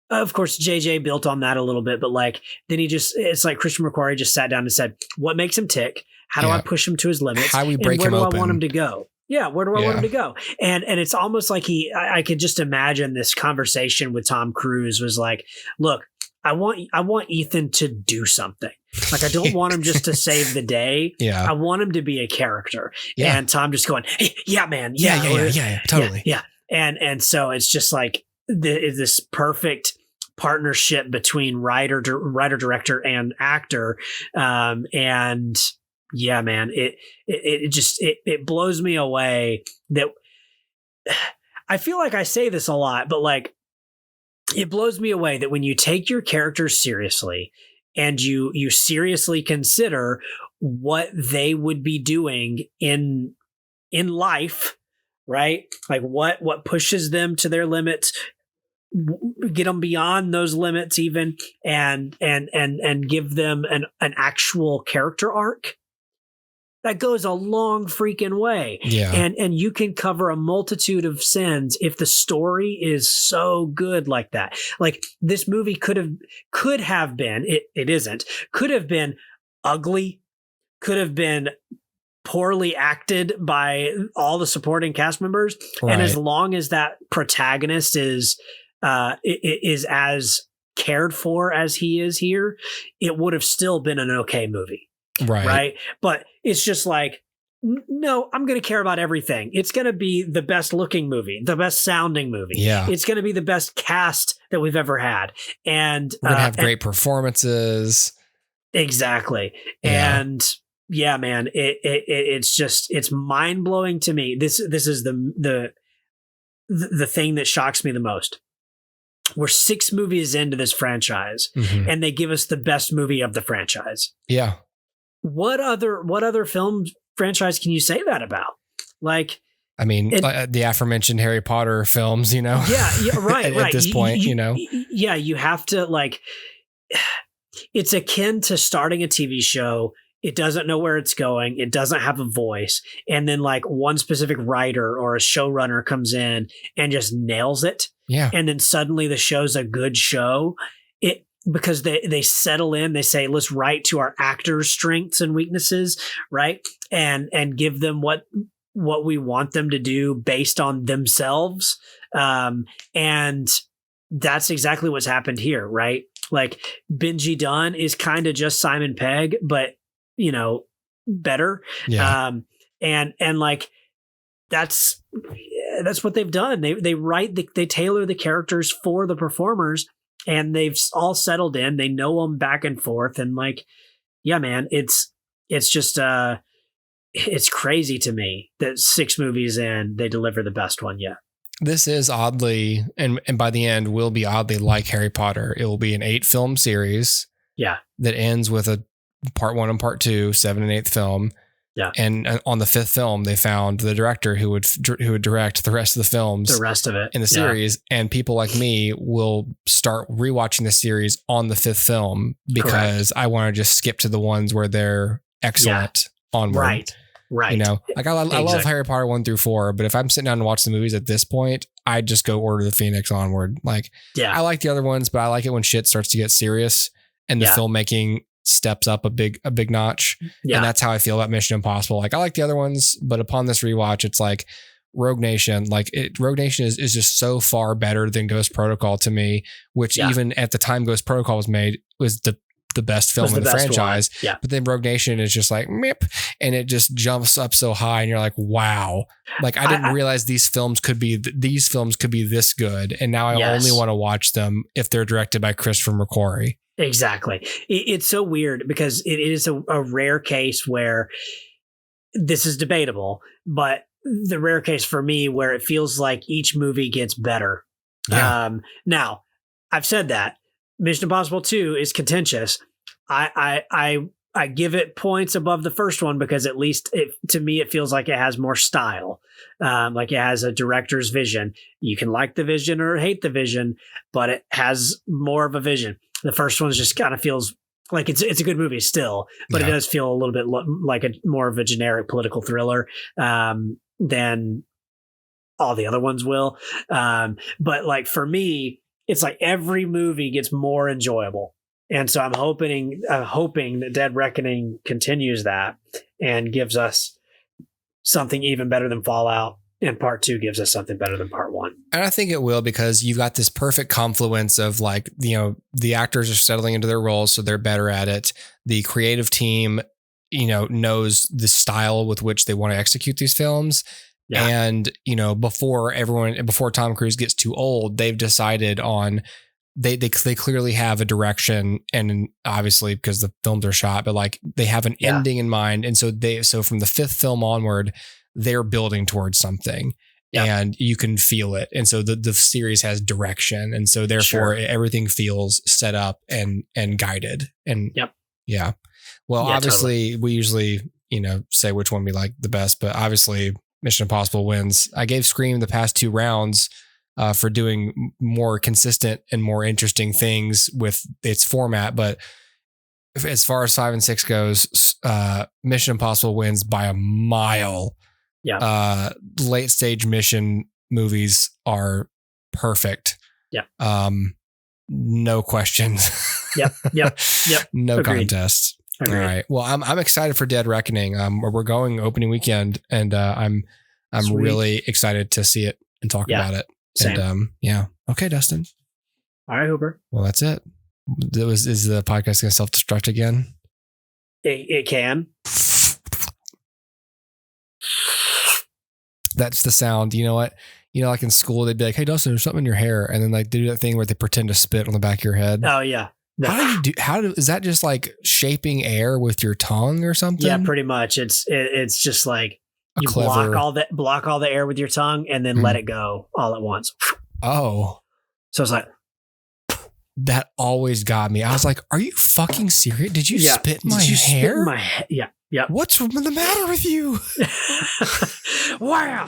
of course, JJ built on that a little bit, but like, then it's like Christian McQuarrie just sat down and said, what makes him tick? How do I push him to his limits? How we break him open? Where do I want him to go? Yeah, where do I want him to go? And it's almost like I could just imagine this conversation with Tom Cruise was like, look, I want Ethan to do something. Like, I don't want him just to save the day. Yeah. I want him to be a character. Yeah. And Tom just going, hey, yeah, man. Yeah, totally. Yeah. And so it's just like this perfect partnership between writer, director, and actor. And yeah, man, it blows me away that I feel like I say this a lot, but like, it blows me away that when you take your characters seriously and you seriously consider what they would be doing in life, right? Like what pushes them to their limits, get them beyond those limits even, and give them an actual character arc. That goes a long freaking way. Yeah. And you can cover a multitude of sins if the story is so good like that. Like, this movie could have been, it isn't, could have been ugly, could have been poorly acted by all the supporting cast members. Right. And as long as that protagonist is as cared for as he is here, it would have still been an okay movie. Right. But it's just like, no, I'm going to care about everything. It's going to be the best looking movie, the best sounding movie. Yeah. It's going to be the best cast that we've ever had. And we're going to have great performances. Exactly. Yeah. And yeah, man, it's mind blowing to me. This is the thing that shocks me the most. We're 6 movies into this franchise, and they give us the best movie of the franchise. Yeah. What other film franchise can you say that about? Like, I mean, the aforementioned Harry Potter films, you know? Yeah, right. At this point, you know? Yeah, you have to, like, it's akin to starting a TV show. It doesn't know where it's going. It doesn't have a voice. And then like one specific writer or a showrunner comes in and just nails it. Yeah. And then suddenly the show's a good show. Because they settle in, they say, let's write to our actors' strengths and weaknesses, right? And give them what we want them to do based on themselves. And that's exactly what's happened here, right? Like, Benji Dunn is kind of just Simon Pegg, but, you know, better. Yeah. And like, that's what they've done. They tailor the characters for the performers. And they've all settled in. They know them back and forth. And like, yeah, man, it's just, it's crazy to me that 6 movies in, they deliver the best one yet. This is oddly, and by the end will be oddly like Harry Potter. It will be an 8-film series. Yeah. That ends with a part 1 and part 2, 7th and 8th film. Yeah. And on the 5th film, they found the director who would direct the rest of the films, the rest of it in the series. And people like me will start rewatching the series on the 5th film because I want to just skip to the ones where they're excellent onward. Right. You know, like I love Harry Potter 1 through 4, but if I'm sitting down to watch the movies at this point, I just go Order of the Phoenix onward. Like, I like the other ones, but I like it when shit starts to get serious and the filmmaking steps up a big notch. Yeah. And that's how I feel about Mission Impossible. Like, I like the other ones, but upon this rewatch, it's like Rogue Nation. Like, Rogue Nation is just so far better than Ghost Protocol to me, which even at the time Ghost Protocol was made was the best film in the franchise. Yeah. But then Rogue Nation is just like mip, and it just jumps up so high, and you're like, wow. Like, I didn't realize these films could be this good, and now I only want to watch them if they're directed by Christopher McQuarrie. Exactly. It's so weird because it is a rare case where this is debatable, but the rare case for me where it feels like each movie gets better. Yeah. Now, I've said that Mission Impossible 2 is contentious. I I give it points above the first one because at least to me, it feels like it has more style. Like it has a director's vision. You can like the vision or hate the vision, but it has more of a vision. The first one just kind of feels like it's a good movie still, but it does feel a little bit like more of a generic political thriller than all the other ones will. But like for me, it's like every movie gets more enjoyable. And so I'm hoping that Dead Reckoning continues that and gives us something even better than Fallout, and part 2 gives us something better than part 1. And I think it will, because you've got this perfect confluence of like, you know, the actors are settling into their roles, so they're better at it. The creative team, you know, knows the style with which they want to execute these films. Yeah. And, you know, before Tom Cruise gets too old, they've decided on, they clearly have a direction, and obviously because the films are shot, but like they have an ending in mind. And so from the 5th film onward, they're building towards something and you can feel it. And so the series has direction. And so therefore everything feels set up and guided. And well, obviously we usually, you know, say which one we like the best, but obviously Mission Impossible wins. I gave Scream the past 2 rounds for doing more consistent and more interesting things with its format. But as far as 5 and 6 goes, Mission Impossible wins by a mile. Yeah. Late stage mission movies are perfect. Yeah. No questions. Yep. No Agreed. contest. Agreed. All right. Well, I'm excited for Dead Reckoning. We're going opening weekend, and I'm Sweet. really excited to see it and talk about it. Same. And okay, Dustin. All right, Hooper. Well, that's it. Is the podcast going to self-destruct again? It can. That's the sound. You know what? You know, like in school, they'd be like, "Hey, Dustin, there's something in your hair," and then like they do that thing where they pretend to spit on the back of your head. Oh yeah. Is that just like shaping air with your tongue or something? Yeah, pretty much. It's just like you block all the air with your tongue and then let it go all at once. Oh. So it's like, that always got me. I was like, are you fucking serious? Did you spit in my hair? Yeah. What's the matter with you? Wow.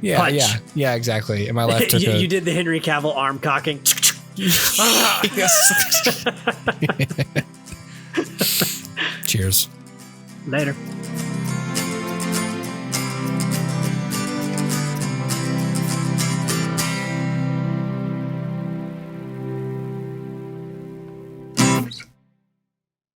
Yeah, Punch. yeah, exactly. And my left took you did the Henry Cavill arm cocking. Cheers. Later.